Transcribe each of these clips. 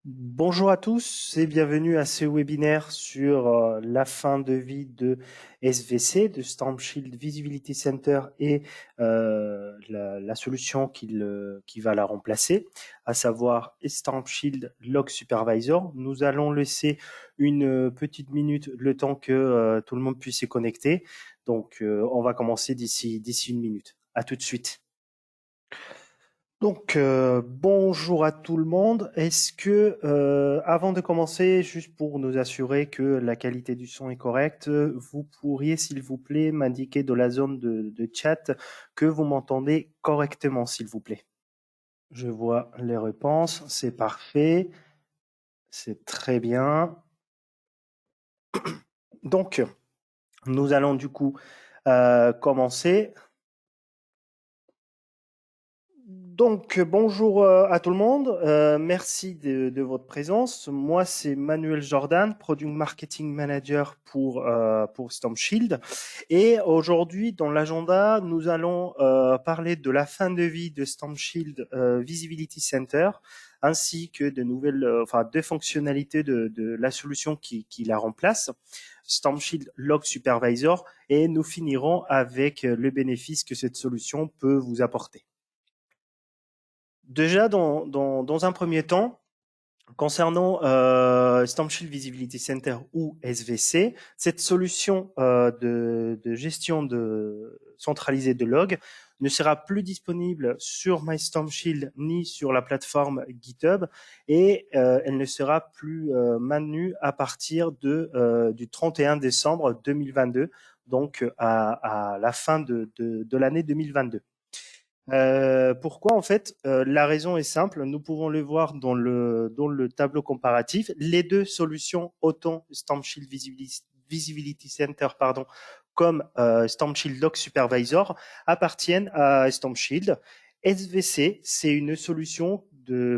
Bonjour à tous et bienvenue à ce webinaire sur la fin de vie de SVC, de Storm Shield Visibility Center et la solution qui va la remplacer, à savoir Storm Shield Log Supervisor. Nous allons laisser une petite minute, le temps que tout le monde puisse se connecter. Donc, on va commencer d'ici une minute. À tout de suite. Donc, bonjour à tout le monde. Est-ce que, avant de commencer, juste pour nous assurer que la qualité du son est correcte, vous pourriez, s'il vous plaît, m'indiquer dans la zone de chat que vous m'entendez correctement, s'il vous plaît. Je vois les réponses, c'est parfait, c'est très bien. Donc, nous allons du coup commencer. Donc, bonjour à tout le monde. Merci de votre présence. Moi, c'est Manuel Jordan, Product Marketing Manager pour Storm Shield. Et aujourd'hui, dans l'agenda, nous allons parler de la fin de vie de Storm Shield Visibility Center, ainsi que de nouvelles, de fonctionnalités de la solution qui la remplace, Storm Shield Log Supervisor. Et nous finirons avec le bénéfice que cette solution peut vous apporter. Déjà, dans un premier temps, concernant Storm Shield Visibility Center ou SVC, cette solution de gestion centralisée de log ne sera plus disponible sur MyStormShield ni sur la plateforme GitHub et elle ne sera plus maintenue à partir du 31 décembre 2022, donc à la fin de l'année 2022. Pourquoi en fait la raison est simple, nous pouvons le voir dans le tableau comparatif. Les deux solutions, autant Storm Shield Visibility Center comme Storm Shield Log Supervisor, appartiennent à Storm Shield. SVC, c'est une solution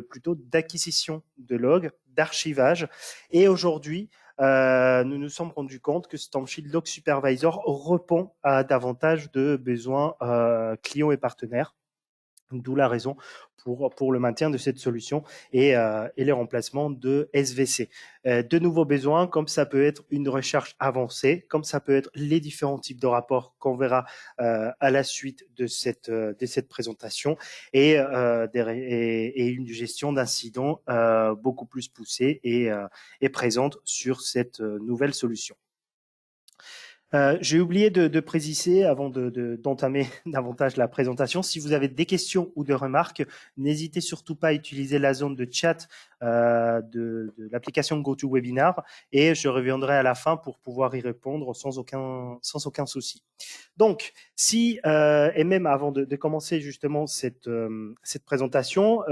plutôt d'acquisition de logs, d'archivage, et aujourd'hui nous nous sommes rendus compte que Storm Shield Log Supervisor répond à davantage de besoins clients et partenaires. D'où la raison pour le maintien de cette solution et les remplacements de SVC. De nouveaux besoins, comme ça peut être une recherche avancée, comme ça peut être les différents types de rapports qu'on verra à la suite de cette présentation et une gestion d'incidents beaucoup plus poussée et présente sur cette nouvelle solution. J'ai oublié de préciser avant d'entamer davantage la présentation. Si vous avez des questions ou des remarques, n'hésitez surtout pas à utiliser la zone de chat de l'application GoToWebinar et je reviendrai à la fin pour pouvoir y répondre sans aucun souci. Donc, et même avant de commencer justement cette présentation,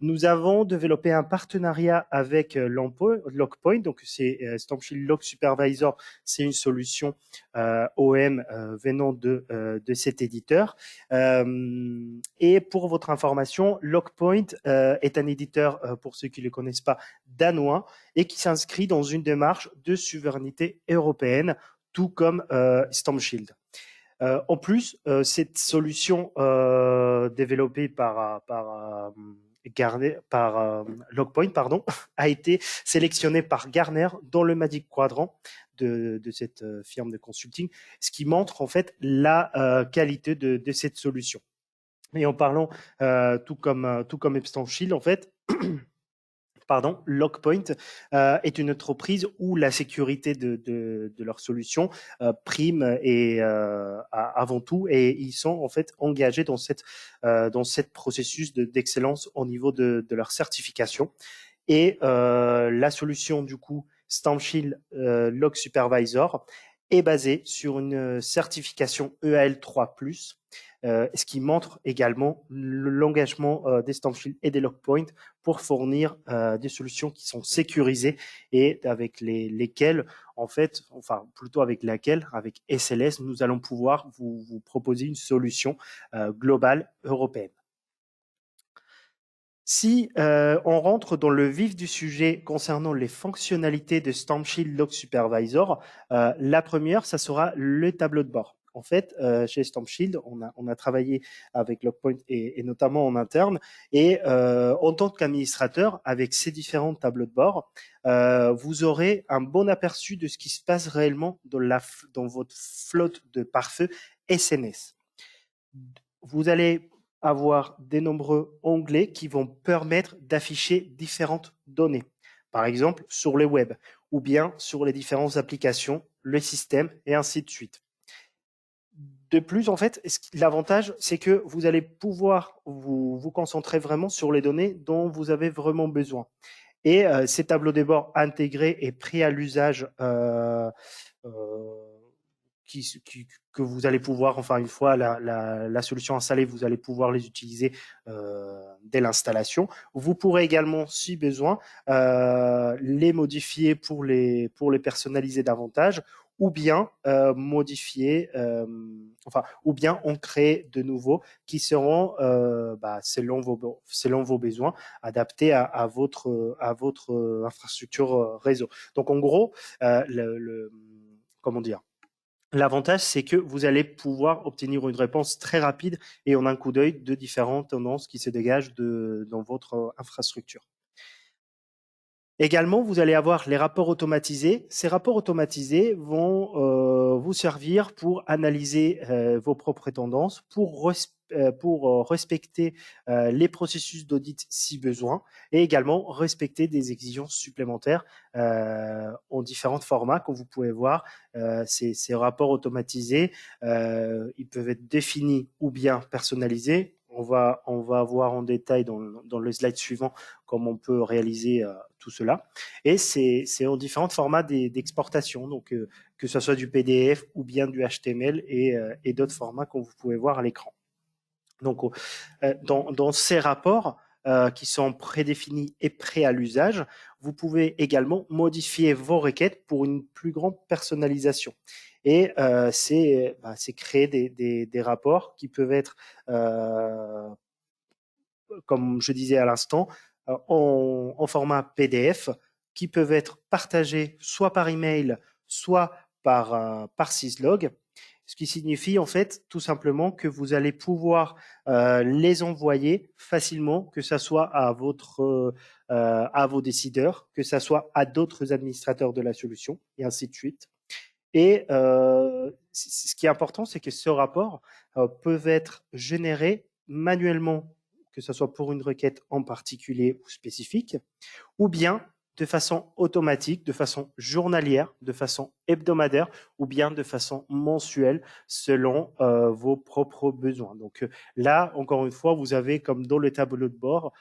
nous avons développé un partenariat avec Logpoint. Donc, c'est Storm Shield Log Supervisor, c'est une solution OM venant de cet éditeur. Et pour votre information, Logpoint est un éditeur, pour ceux qui ne le connaissent pas, danois et qui s'inscrit dans une démarche de souveraineté européenne, tout comme Storm Shield. En plus, cette solution développée par Logpoint, a été sélectionnée par Gartner dans le Magic Quadrant de cette firme de consulting, ce qui montre en fait la qualité de cette solution. Et en parlant tout comme Storm Shield, en fait, Logpoint est une entreprise où la sécurité de leur solution prime et avant tout, et ils sont en fait engagés dans cette processus d'excellence au niveau de leur certification. Et la solution du coup Storm Shield Log Supervisor est basée sur une certification EAL3+, ce qui montre également l'engagement des Storm Shield et des Logpoint pour fournir des solutions qui sont sécurisées et avec lesquelles, avec SLS, nous allons pouvoir vous proposer une solution globale européenne. Si on rentre dans le vif du sujet concernant les fonctionnalités de Storm Shield Log Supervisor, la première, ça sera le tableau de bord. En fait, chez StormShield, on a travaillé avec Logpoint et notamment en interne. Et en tant qu'administrateur, avec ces différents tableaux de bord, vous aurez un bon aperçu de ce qui se passe réellement dans votre flotte de pare-feu SNS. Vous allez avoir des nombreux onglets qui vont permettre d'afficher différentes données. Par exemple, sur le web ou bien sur les différentes applications, le système et ainsi de suite. De plus, en fait, l'avantage, c'est que vous allez pouvoir vous concentrer vraiment sur les données dont vous avez vraiment besoin. Et ces tableaux de bord intégrés et pris à l'usage euh, que vous allez pouvoir, enfin une fois la solution installée, vous allez pouvoir les utiliser dès l'installation. Vous pourrez également, si besoin, les modifier pour les personnaliser davantage, ou bien modifier, ou bien en créer de nouveaux qui seront, selon vos besoins, adaptés à votre infrastructure réseau. Donc en gros, comment dire, l'avantage, c'est que vous allez pouvoir obtenir une réponse très rapide et en un coup d'œil de différentes tendances qui se dégagent dans votre infrastructure. Également, vous allez avoir les rapports automatisés. Ces rapports automatisés vont vous servir pour analyser vos propres tendances, pour respecter les processus d'audit si besoin, et également respecter des exigences supplémentaires en différents formats. Comme vous pouvez voir, ces rapports automatisés, ils peuvent être définis ou bien personnalisés. On va voir en détail dans le slide suivant comment on peut réaliser tout cela. Et c'est en différents formats d'exportation, donc que ce soit du PDF ou bien du HTML et d'autres formats que vous pouvez voir à l'écran. Donc, dans ces rapports qui sont prédéfinis et prêts à l'usage, vous pouvez également modifier vos requêtes pour une plus grande personnalisation. Et c'est créer des rapports qui peuvent être, comme je disais à l'instant, en format PDF, qui peuvent être partagés soit par email, soit par syslog, ce qui signifie en fait tout simplement que vous allez pouvoir les envoyer facilement, que ce soit à vos décideurs, que ce soit à d'autres administrateurs de la solution, et ainsi de suite. Et ce qui est important, c'est que ce rapport peut être généré manuellement, que ce soit pour une requête en particulier ou spécifique, ou bien de façon automatique, de façon journalière, de façon hebdomadaire, ou bien de façon mensuelle, selon vos propres besoins. Donc là, encore une fois, vous avez, comme dans le tableau de bord,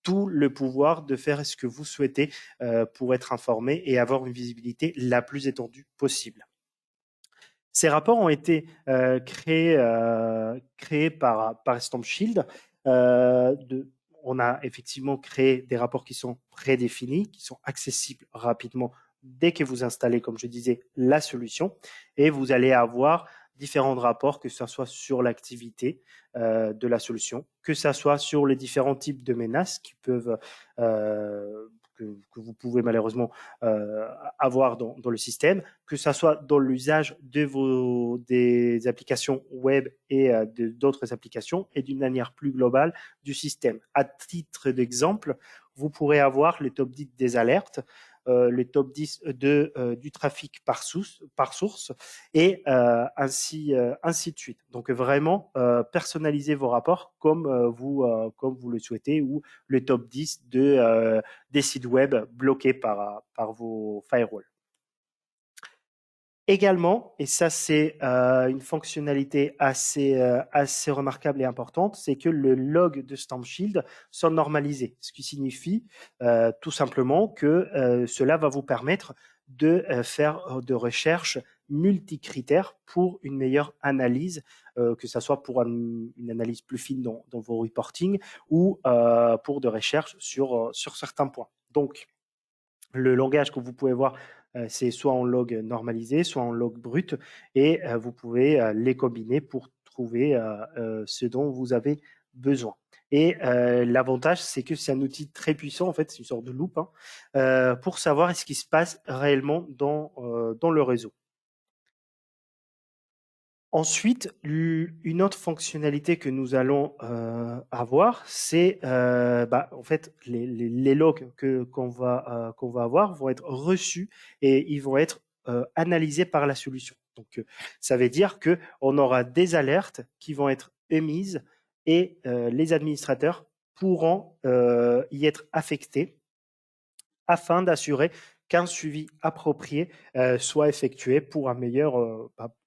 tout le pouvoir de faire ce que vous souhaitez pour être informé et avoir une visibilité la plus étendue possible. Ces rapports ont été créés par StormShield. On a effectivement créé des rapports qui sont prédéfinis, qui sont accessibles rapidement dès que vous installez, comme je disais, la solution. Et vous allez avoir différents rapports, que ce soit sur l'activité de la solution, que ce soit sur les différents types de menaces qui peuvent que vous pouvez malheureusement avoir dans le système, que ce soit dans l'usage des applications web et d'autres applications, et d'une manière plus globale du système. À titre d'exemple, vous pourrez avoir le top 10 des alertes, le top 10 du trafic par source et ainsi de suite. Donc vraiment, personnalisez vos rapports comme vous le souhaitez, ou le top 10 des sites web bloqués par vos firewalls. Également, et ça c'est une fonctionnalité assez remarquable et importante, c'est que le log de StormShield sont normalisés, ce qui signifie tout simplement que cela va vous permettre de faire de recherches multicritères pour une meilleure analyse, que ce soit pour une analyse plus fine dans vos reporting, ou pour de recherches sur certains points. Donc, le langage que vous pouvez voir, c'est soit en log normalisé, soit en log brut, et vous pouvez les combiner pour trouver ce dont vous avez besoin. Et l'avantage, c'est que c'est un outil très puissant, en fait, c'est une sorte de loupe, pour savoir ce qui se passe réellement dans le réseau. Ensuite, une autre fonctionnalité que nous allons avoir, c'est en fait les logs qu'on va avoir vont être reçus et ils vont être analysés par la solution. Donc, ça veut dire que on aura des alertes qui vont être émises et les administrateurs pourront y être affectés afin d'assurer qu'un suivi approprié soit effectué pour un meilleur,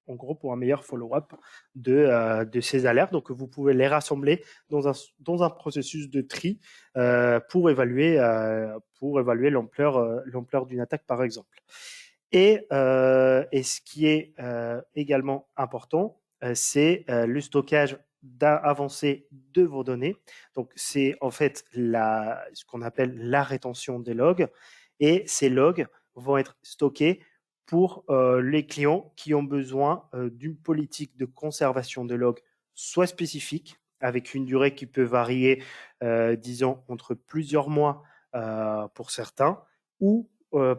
en gros, pour un meilleur follow-up de ces alertes. Donc, vous pouvez les rassembler dans un processus de tri pour évaluer l'ampleur d'une attaque, par exemple. Et ce qui est également important, c'est le stockage avancé de vos données. Donc, c'est en fait ce qu'on appelle la rétention des logs. Et ces logs vont être stockés pour les clients qui ont besoin d'une politique de conservation de logs soit spécifique, avec une durée qui peut varier, disons, entre plusieurs mois pour certains, ou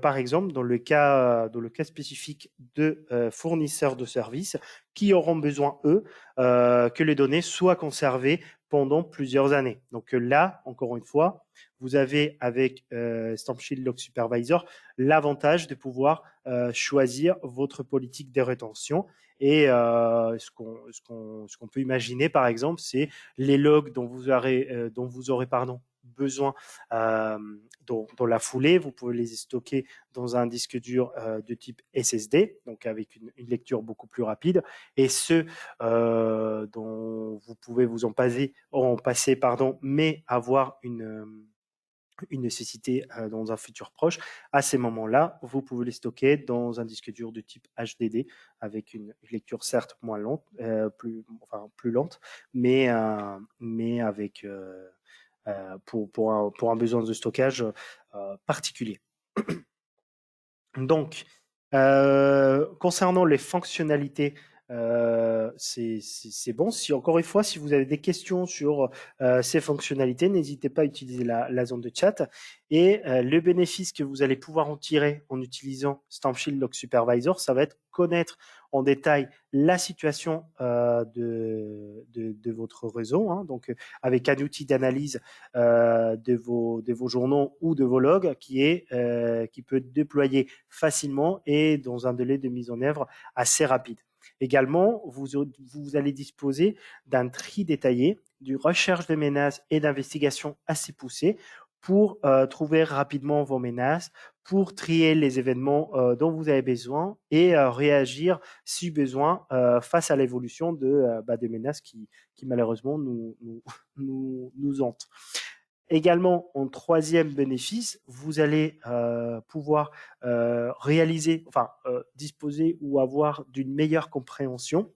par exemple, dans le cas spécifique de fournisseurs de services qui auront besoin, eux, que les données soient conservées pendant plusieurs années. Donc là, encore une fois, vous avez avec StampShield Log Supervisor l'avantage de pouvoir choisir votre politique de rétention. Et ce qu'on peut imaginer, par exemple, c'est les logs dont vous aurez besoin euh, dans la foulée. Vous pouvez les stocker dans un disque dur de type SSD, donc avec une lecture beaucoup plus rapide. Et ceux dont vous pouvez vous en passer mais avoir une nécessité dans un futur proche, à ces moments-là, vous pouvez les stocker dans un disque dur de type HDD avec une lecture certes moins lente, plus lente, mais avec pour un besoin de stockage particulier. Donc, concernant les fonctionnalités, c'est bon. Si encore une fois, si vous avez des questions sur ces fonctionnalités, n'hésitez pas à utiliser la zone de chat. Et le bénéfice que vous allez pouvoir en tirer en utilisant StampShield Log Supervisor, ça va être connaître en détail la situation de votre réseau. Hein, donc, avec un outil d'analyse de vos journaux ou de vos logs qui peut être déployé facilement et dans un délai de mise en œuvre assez rapide. Également, vous allez disposer d'un tri détaillé, d'une recherche de menaces et d'investigation assez poussée pour trouver rapidement vos menaces, pour trier les événements dont vous avez besoin et réagir si besoin face à l'évolution des menaces qui malheureusement nous hantent. Également, en troisième bénéfice, vous allez pouvoir disposer ou avoir d'une meilleure compréhension.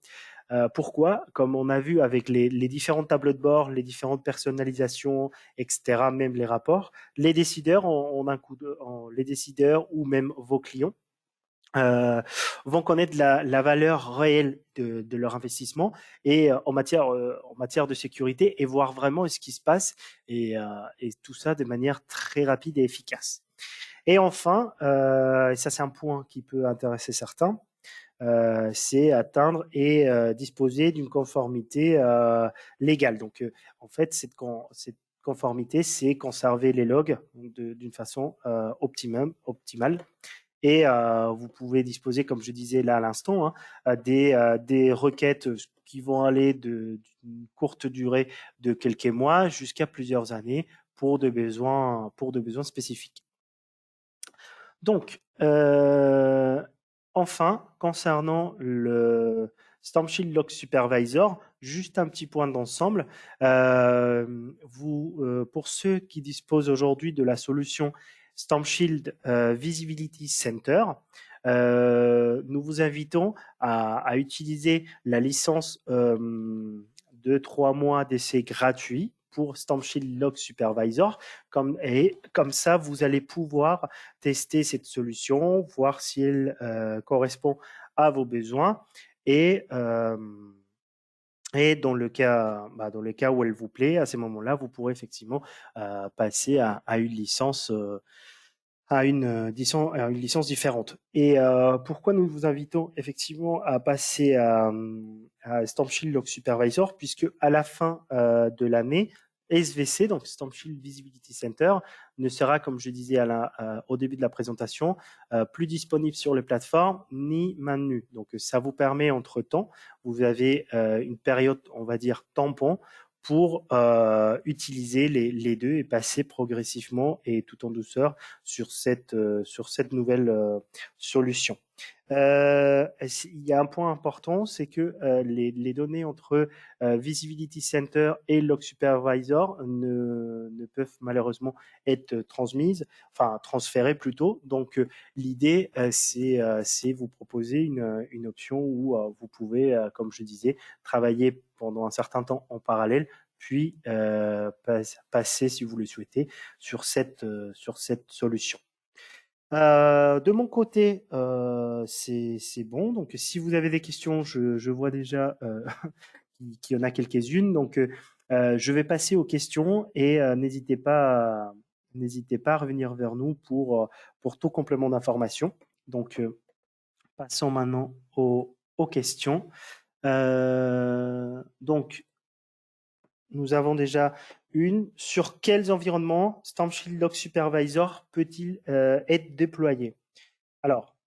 Pourquoi? Comme on a vu avec les différents tableaux de bord, les différentes personnalisations, etc., même les rapports, les décideurs, les décideurs ou même vos clients euh, vont connaître la valeur réelle de leur investissement et en matière de sécurité et voir vraiment ce qui se passe et tout ça de manière très rapide et efficace. Et enfin, et ça c'est un point qui peut intéresser certains, c'est atteindre et disposer d'une conformité légale. Donc en fait, cette conformité, c'est conserver les logs d'une façon optimale et vous pouvez disposer, comme je disais là à l'instant, hein, des requêtes qui vont aller d'une courte durée de quelques mois jusqu'à plusieurs années pour de besoins spécifiques. Donc, enfin, concernant le StormShield Log Supervisor, juste un petit point d'ensemble. Pour ceux qui disposent aujourd'hui de la solution StormShield Visibility Center, nous vous invitons à utiliser la licence de 3 mois d'essai gratuit pour StormShield Log Supervisor. Comme ça, vous allez pouvoir tester cette solution, voir si elle correspond à vos besoins et dans le cas où elle vous plaît, à ces moments-là, vous pourrez effectivement passer à une licence à une licence différente. Et pourquoi nous vous invitons effectivement à passer à Stamp Shield Log Supervisor, puisque à la fin de l'année, SVC, donc Stamp Shield Visibility Center, ne sera, comme je disais au début de la présentation, plus disponible sur les plateformes ni maintenu. Donc ça vous permet entre-temps, vous avez une période, on va dire, tampon pour utiliser les deux et passer progressivement et tout en douceur sur cette nouvelle solution. Il y a un point important, c'est que les données entre Visibility Center et Log Supervisor ne peuvent malheureusement être transmises, enfin transférées plutôt. Donc l'idée, c'est vous proposer une option où vous pouvez, comme je disais, travailler pendant un certain temps en parallèle, puis passer, si vous le souhaitez, sur cette solution. De mon côté, c'est bon. Donc, si vous avez des questions, je vois déjà qu'il y en a quelques-unes. Donc, je vais passer aux questions et n'hésitez pas à revenir vers nous pour tout complément d'information. Donc, passons maintenant aux questions. Donc, nous avons déjà une. Sur quels environnements Stamp Shield Log Supervisor peut-il être déployé? Alors,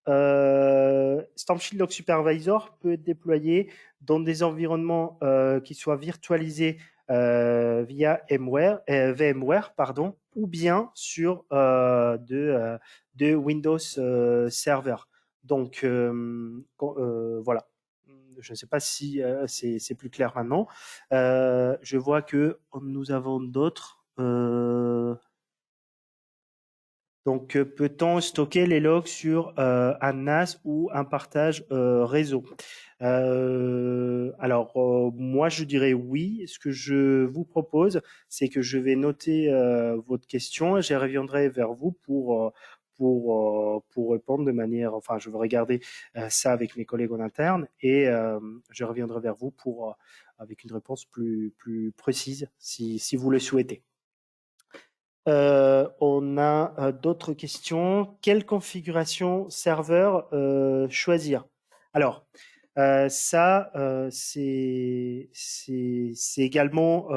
Stamp Shield Log Supervisor peut être déployé dans des environnements qui soient virtualisés via VMware, pardon, ou bien sur de Windows Server. Donc, voilà. Je ne sais pas si c'est plus clair maintenant. Je vois que nous avons d'autres. Donc, peut-on stocker les logs sur un NAS ou un partage réseau? Alors, moi, je dirais oui. Ce que je vous propose, c'est que je vais noter votre question et je reviendrai vers vous pour répondre de manière. Enfin, je vais regarder ça avec mes collègues en interne et je reviendrai vers vous avec une réponse plus précise si vous le souhaitez. On a d'autres questions. Quelle configuration serveur choisir? Alors, ça, c'est également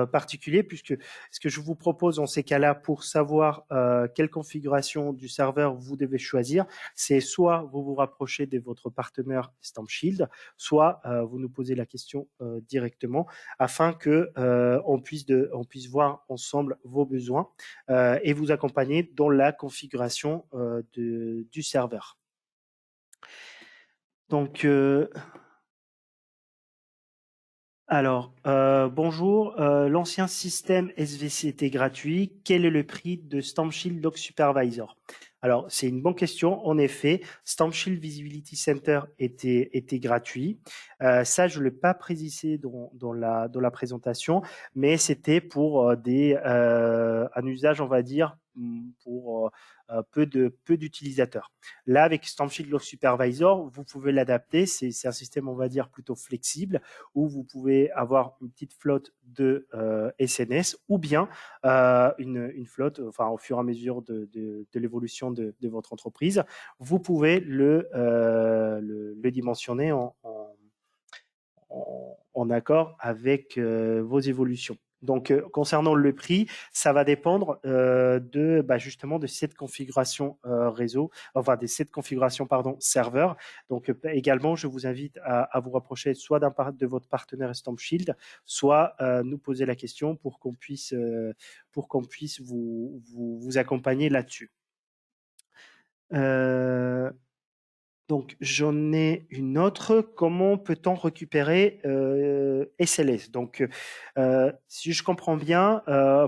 particulier puisque ce que je vous propose dans ces cas-là pour savoir quelle configuration du serveur vous devez choisir, c'est soit vous vous rapprochez de votre partenaire Stamp Shield, soit vous nous posez la question directement afin que on puisse voir ensemble vos besoins et vous accompagner dans la configuration du serveur. Donc, alors, bonjour. L'ancien système SVC était gratuit. Quel est le prix de Stamp Shield Log Supervisor? Alors, c'est une bonne question. En effet, Stamp Shield Visibility Center était gratuit. Ça, je ne l'ai pas précisé dans la présentation, mais c'était pour un usage, on va dire, pour peu d'utilisateurs. Là, avec Stamp Shield Log Supervisor, vous pouvez l'adapter. C'est un système, on va dire, plutôt flexible où vous pouvez avoir une petite flotte de SNS ou bien une flotte, enfin au fur et à mesure de l'évolution de votre entreprise, vous pouvez le dimensionner en accord avec vos évolutions. Donc, concernant le prix, ça va dépendre justement de cette configuration réseau, enfin de cette configuration pardon serveur. Donc également, je vous invite à vous rapprocher soit de votre partenaire Stamp Shield, soit nous poser la question pour qu'on puisse vous accompagner là-dessus. Donc, j'en ai une autre. Comment peut-on récupérer SLS? Donc, si je comprends bien,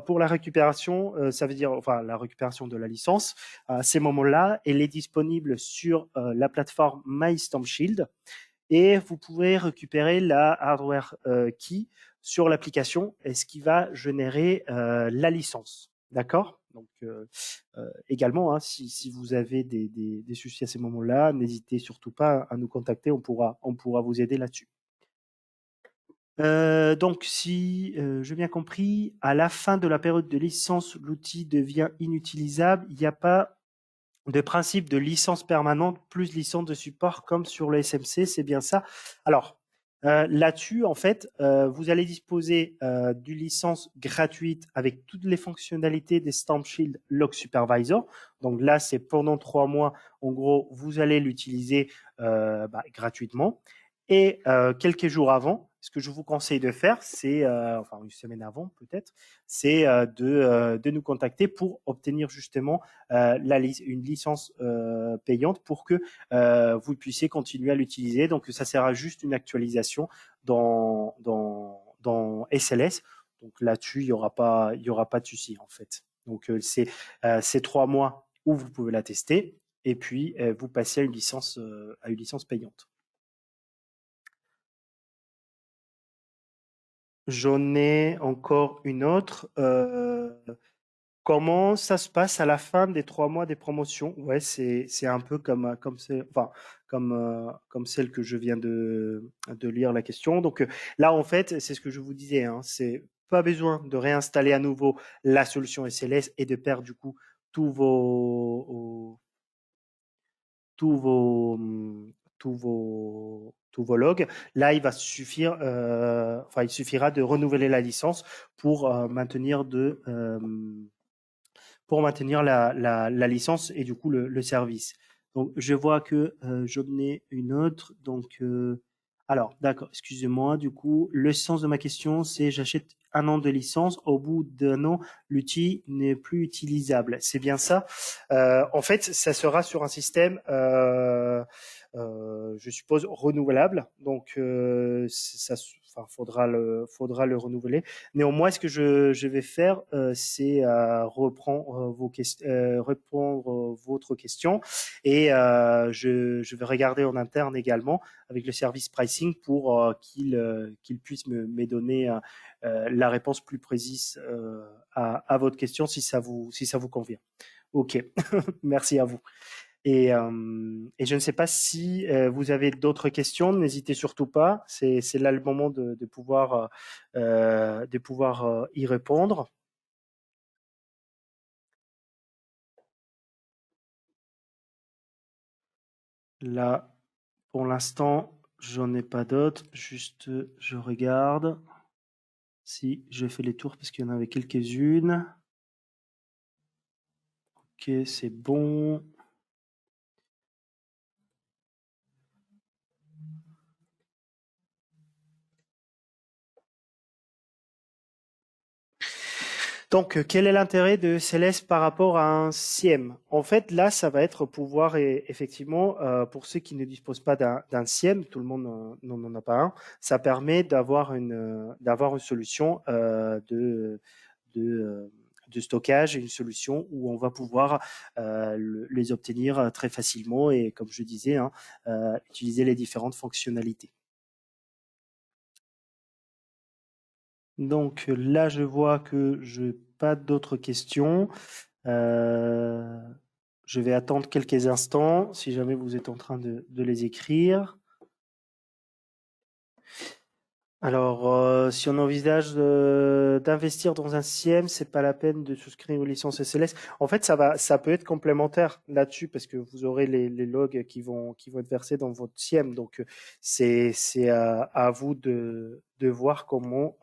pour la récupération, ça veut dire, enfin, la récupération de la licence, à ces moments-là, elle est disponible sur la plateforme MyStampShield et vous pouvez récupérer la hardware key sur l'application, et ce qui va générer la licence. D'accord? Donc, également, hein, si vous avez des soucis à ces moments-là, n'hésitez surtout pas à nous contacter, on pourra vous aider là-dessus. Donc, si j'ai bien compris, à la fin de la période de licence, l'outil devient inutilisable. Il n'y a pas de principe de licence permanente plus licence de support comme sur le SMC, c'est bien ça. Alors, là-dessus, en fait, vous allez disposer d'une licence gratuite avec toutes les fonctionnalités des Stamp Shield Log Supervisor. Donc là, c'est pendant 3 mois. En gros, vous allez l'utiliser gratuitement. Et quelques jours avant, ce que je vous conseille de faire, c'est, enfin une semaine avant peut-être, c'est de nous contacter pour obtenir justement une licence payante pour que vous puissiez continuer à l'utiliser. Donc, ça sera juste une actualisation dans SLS. Donc là-dessus, il y aura pas de souci en fait. Donc, c'est 3 mois où vous pouvez la tester et puis vous passez à une licence payante. J'en ai encore une autre. Comment ça se passe à la fin des 3 mois des promotions? Ouais, c'est un peu comme celle que je viens de lire la question. Donc là, en fait, c'est ce que je vous disais, hein, c'est pas besoin de réinstaller à nouveau la solution SLS et de perdre du coup tous vos, tous vos, tous vos logs. Là, il va suffire, il suffira de renouveler la licence pour pour maintenir la licence et du coup le service. Donc, je vois que j'en ai une autre. Donc, alors, d'accord, excusez-moi. Du coup, le sens de ma question, c'est j'achète 1 an de licence. Au bout d'1 an, l'outil n'est plus utilisable. C'est bien ça. En fait, ça sera sur un système, je suppose, renouvelable. Donc, enfin, faudra le renouveler. Néanmoins, ce que je vais faire, c'est reprendre répondre votre question et je vais regarder en interne également avec le service pricing pour qu'il puisse me donner la réponse plus précise à votre question si ça vous convient. Ok, merci à vous. Et je ne sais pas si vous avez d'autres questions, n'hésitez surtout pas. C'est là le moment de pouvoir y répondre. Là, pour l'instant, j'en ai pas d'autres. Juste, je regarde si je fais les tours parce qu'il y en avait quelques-unes. Ok, c'est bon. Donc, quel est l'intérêt de Céleste par rapport à un SIEM? En fait, là, ça va être pouvoir, effectivement, pour ceux qui ne disposent pas d'un SIEM, tout le monde n'en a pas un, ça permet d'avoir une solution de stockage, une solution où on va pouvoir les obtenir très facilement et, comme je disais, hein, utiliser les différentes fonctionnalités. Donc là, je vois que je n'ai pas d'autres questions. Euh, je vais attendre quelques instants si jamais vous êtes en train de les écrire. Alors, si on envisage d'investir dans un SIEM, c'est pas la peine de souscrire aux licences SLS. En fait, ça peut être complémentaire là-dessus parce que vous aurez les logs qui vont être versés dans votre SIEM. Donc, c'est à vous de voir comment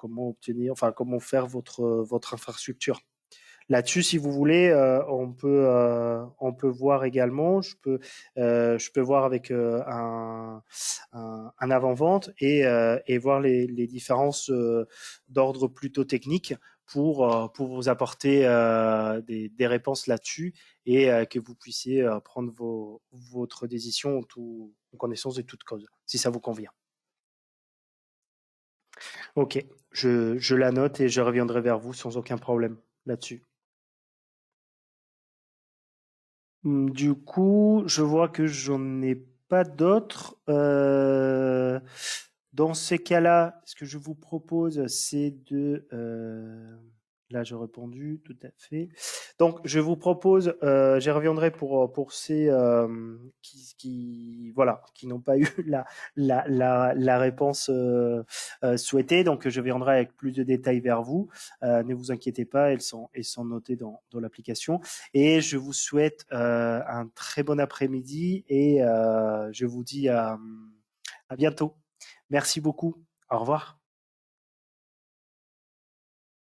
obtenir, enfin, comment faire votre infrastructure. Là-dessus, si vous voulez, on peut voir également. Je peux voir avec un avant-vente et voir les différences d'ordre plutôt technique pour vous apporter des réponses là-dessus et que vous puissiez prendre votre décision en connaissance de toute cause, si ça vous convient. Ok, je la note et je reviendrai vers vous sans aucun problème là-dessus. Du coup, je vois que j'en ai pas d'autres. Dans ces cas-là, ce que je vous propose, c'est Là, j'ai répondu, tout à fait. Donc, je vous propose, j'y reviendrai pour ces voilà, qui n'ont pas eu la réponse souhaitée. Donc, je viendrai avec plus de détails vers vous. Ne vous inquiétez pas, elles sont notées dans l'application. Et je vous souhaite un très bon après-midi et je vous dis à bientôt. Merci beaucoup. Au revoir.